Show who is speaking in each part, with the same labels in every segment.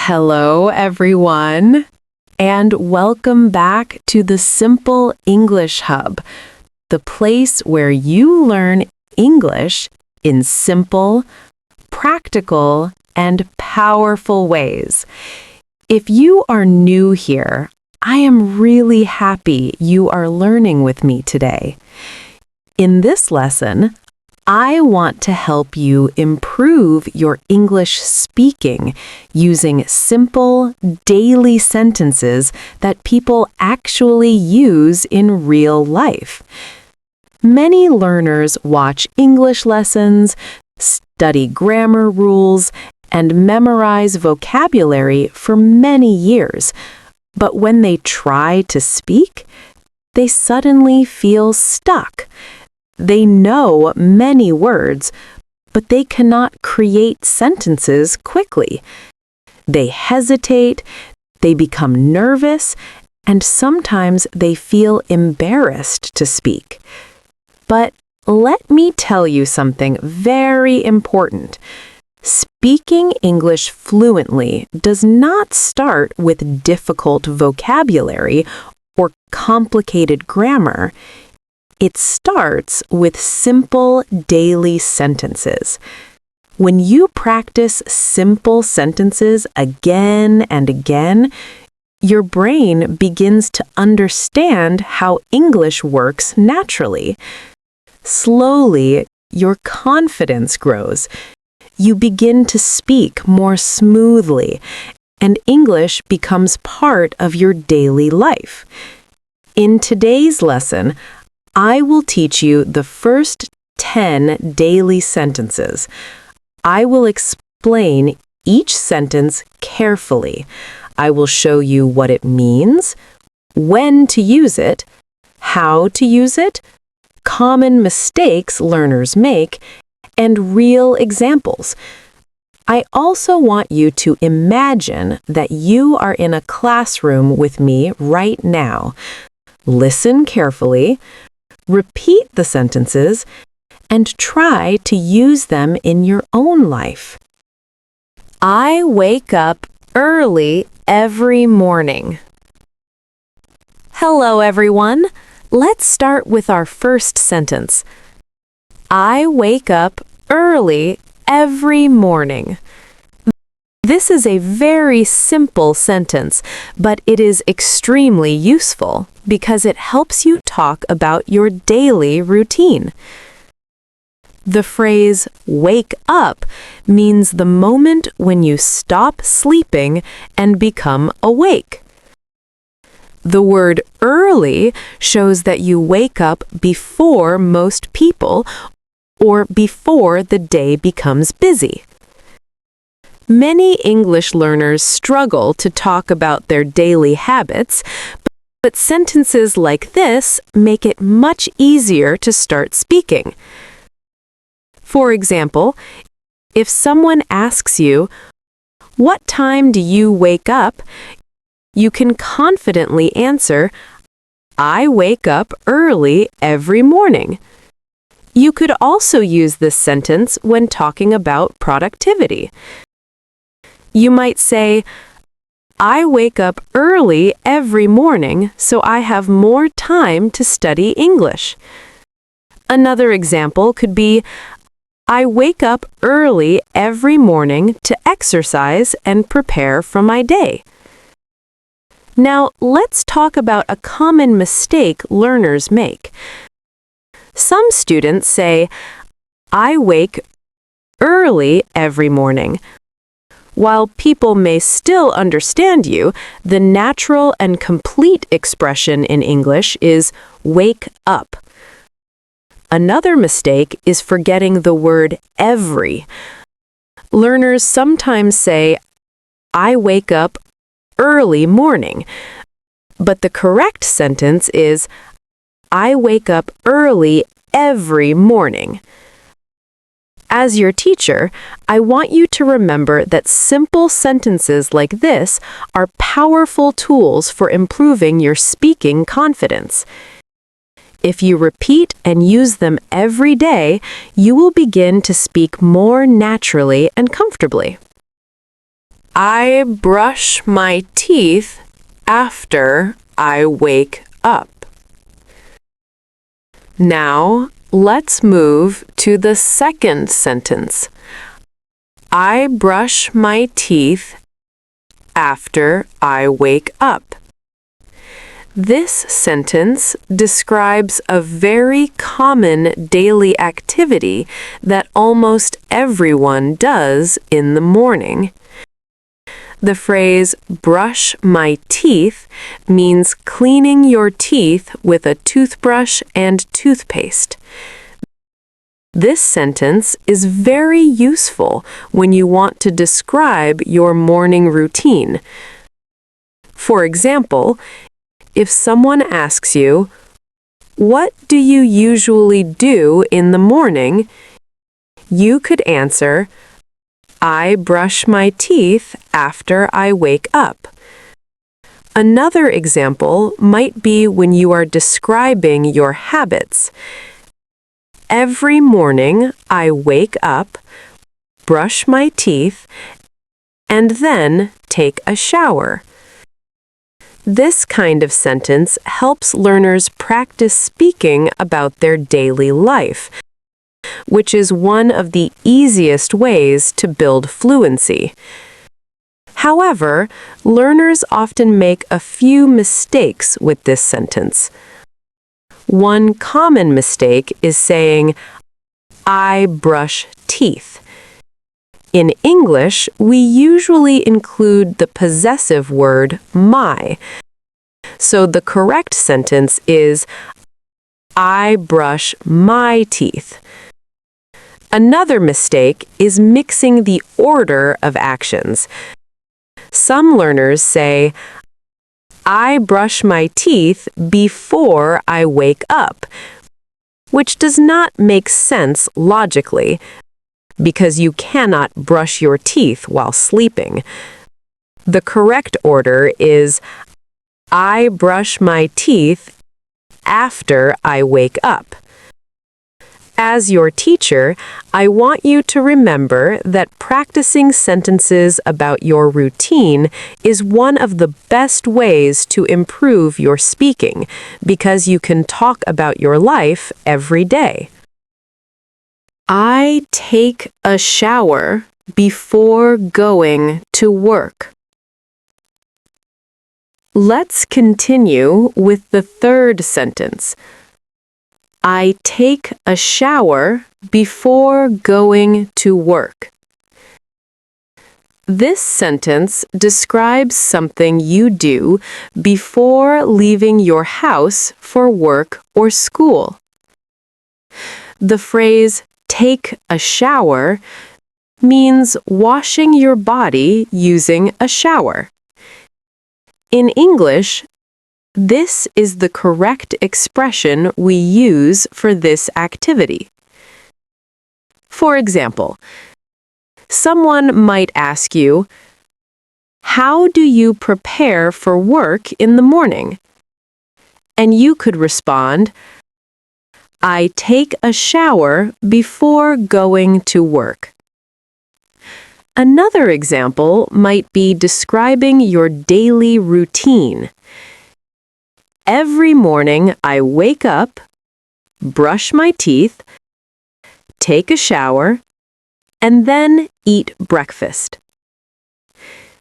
Speaker 1: Hello, everyone, and welcome back to the Simple English Hub, the place where you learn English in simple, practical, and powerful ways. If you are new here, I am really happy you are learning with me today. In this lesson, I want to help you improve your English speaking using simple, daily sentences that people actually use in real life. Many learners watch English lessons, study grammar rules, and memorize vocabulary for many years. But when they try to speak, they suddenly feel stuck. They know many words, but they cannot create sentences quickly. They hesitate, they become nervous, and sometimes they feel embarrassed to speak. But let me tell you something very important. Speaking English fluently does not start with difficult vocabulary or complicated grammar. It starts with simple daily sentences. When you practice simple sentences again and again, your brain begins to understand how English works naturally. Slowly, your confidence grows. You begin to speak more smoothly, and English becomes part of your daily life. In today's lesson, I will teach you the first 10 daily sentences. I will explain each sentence carefully. I will show you what it means, when to use it, how to use it, common mistakes learners make, and real examples. I also want you to imagine that you are in a classroom with me right now. Listen carefully. Repeat the sentences and try to use them in your own life. I wake up early every morning. Hello, everyone. Let's start with our first sentence. I wake up early every morning. This is a very simple sentence, but it is extremely useful because it helps you talk about your daily routine. The phrase wake up means the moment when you stop sleeping and become awake. The word early shows that you wake up before most people or before the day becomes busy. Many English learners struggle to talk about their daily habits, but sentences like this make it much easier to start speaking. For example, if someone asks you, "What time do you wake up?" you can confidently answer, "I wake up early every morning." You could also use this sentence when talking about productivity. You might say, I wake up early every morning so I have more time to study English. Another example could be, I wake up early every morning to exercise and prepare for my day. Now, let's talk about a common mistake learners make. Some students say, I wake early every morning. While people may still understand you, the natural and complete expression in English is wake up. Another mistake is forgetting the word every. Learners sometimes say, I wake up early morning, but the correct sentence is, I wake up early every morning. As your teacher, I want you to remember that simple sentences like this are powerful tools for improving your speaking confidence. If you repeat and use them every day, you will begin to speak more naturally and comfortably. I brush my teeth after I wake up. Now, let's move to the second sentence. I brush my teeth after I wake up. This sentence describes a very common daily activity that almost everyone does in the morning. The phrase brush my teeth means cleaning your teeth with a toothbrush and toothpaste. This sentence is very useful when you want to describe your morning routine. For example, if someone asks you, "What do you usually do in the morning?" you could answer, "I brush my teeth after I wake up." Another example might be when you are describing your habits. Every morning I wake up, brush my teeth, and then take a shower. This kind of sentence helps learners practice speaking about their daily life, which is one of the easiest ways to build fluency. However, learners often make a few mistakes with this sentence. One common mistake is saying, "I brush teeth." In English, we usually include the possessive word my. So the correct sentence is, "I brush my teeth." Another mistake is mixing the order of actions. Some learners say, "I brush my teeth before I wake up," which does not make sense logically, because you cannot brush your teeth while sleeping. The correct order is, "I brush my teeth after I wake up." As your teacher, I want you to remember that practicing sentences about your routine is one of the best ways to improve your speaking, because you can talk about your life every day. I take a shower before going to work. Let's continue with the third sentence. I take a shower before going to work. This sentence describes something you do before leaving your house for work or school. The phrase "take a shower" means washing your body using a shower. In English, this is the correct expression we use for this activity. For example, someone might ask you, "How do you prepare for work in the morning?" And you could respond, "I take a shower before going to work." Another example might be describing your daily routine. Every morning I wake up, brush my teeth, take a shower, and then eat breakfast.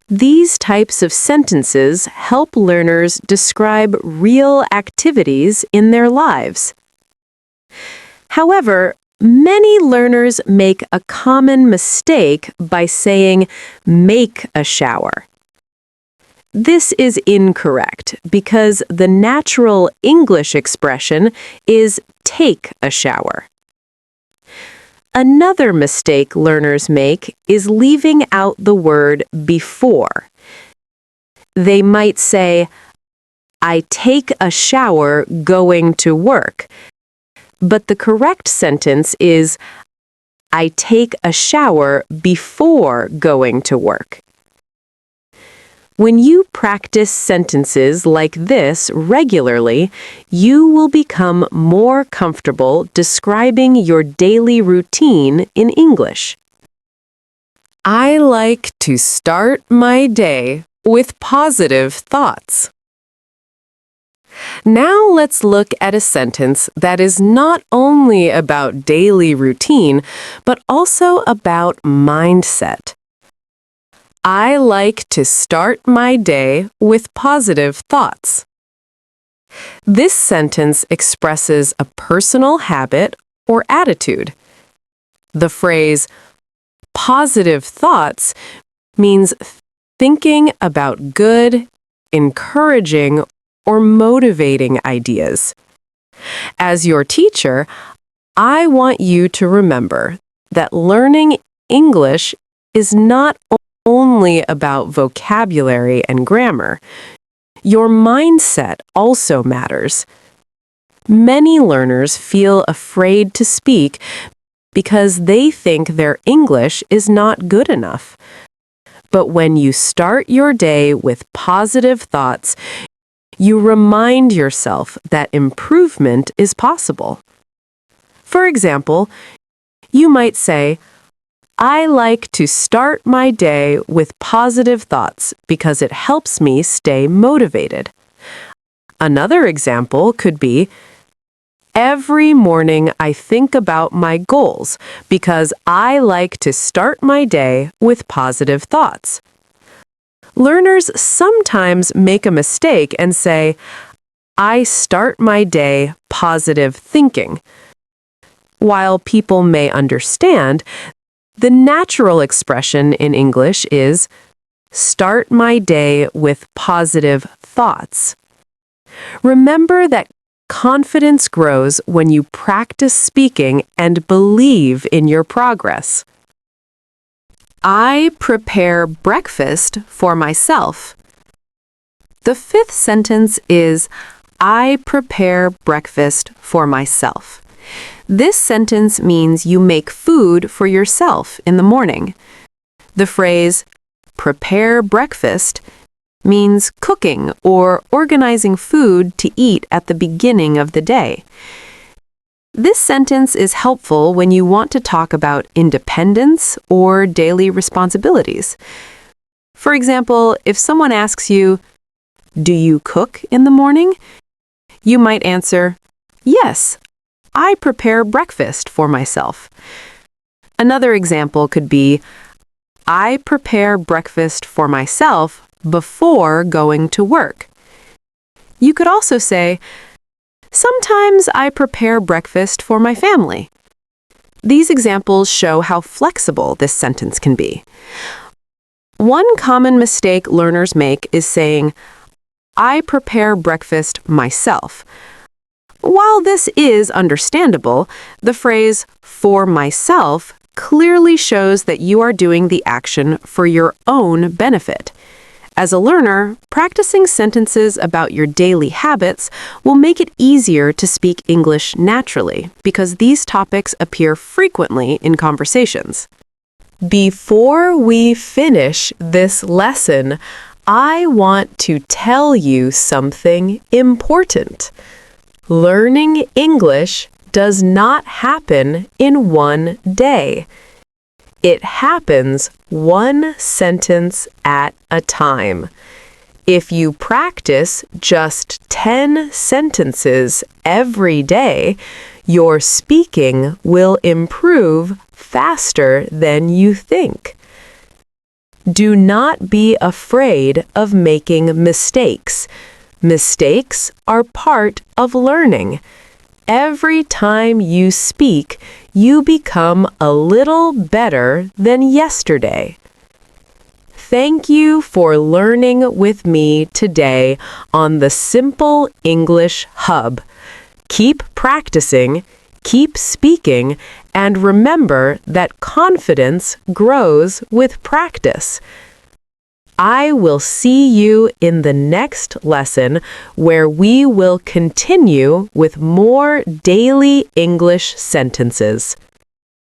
Speaker 1: These types of sentences help learners describe real activities in their lives. However, many learners make a common mistake by saying, "make a shower." This is incorrect because the natural English expression is "take a shower." Another mistake learners make is leaving out the word "before." They might say, "I take a shower going to work," but the correct sentence is, "I take a shower before going to work." When you practice sentences like this regularly, you will become more comfortable describing your daily routine in English. I like to start my day with positive thoughts. Now let's look at a sentence that is not only about daily routine, but also about mindset. I like to start my day with positive thoughts. This sentence expresses a personal habit or attitude. The phrase, positive thoughts, means thinking about good, encouraging, or motivating ideas. As your teacher, I want you to remember that learning English is not only about vocabulary and grammar. Your mindset also matters. Many learners feel afraid to speak because they think their English is not good enough. But when you start your day with positive thoughts, you remind yourself that improvement is possible. For example, you might say, I like to start my day with positive thoughts because it helps me stay motivated. Another example could be, every morning I think about my goals because I like to start my day with positive thoughts. Learners sometimes make a mistake and say, I start my day positive thinking. While people may understand, the natural expression in English is, start my day with positive thoughts. Remember that confidence grows when you practice speaking and believe in your progress. I prepare breakfast for myself. The fifth sentence is, I prepare breakfast for myself. This sentence means you make food for yourself in the morning. The phrase, prepare breakfast, means cooking or organizing food to eat at the beginning of the day. This sentence is helpful when you want to talk about independence or daily responsibilities. For example, if someone asks you, do you cook in the morning? You might answer, yes, I prepare breakfast for myself. Another example could be, I prepare breakfast for myself before going to work. You could also say, sometimes I prepare breakfast for my family. These examples show how flexible this sentence can be. One common mistake learners make is saying, I prepare breakfast myself. While this is understandable, the phrase, for myself, clearly shows that you are doing the action for your own benefit. As a learner, practicing sentences about your daily habits will make it easier to speak English naturally because these topics appear frequently in conversations. Before we finish this lesson, I want to tell you something important. Learning English does not happen in one day. It happens one sentence at a time. If you practice just 10 sentences every day, your speaking will improve faster than you think. Do not be afraid of making mistakes. Mistakes are part of learning. Every time you speak, you become a little better than yesterday. Thank you for learning with me today on the Simple English Hub. Keep practicing, keep speaking, and remember that confidence grows with practice. I will see you in the next lesson where we will continue with more daily English sentences.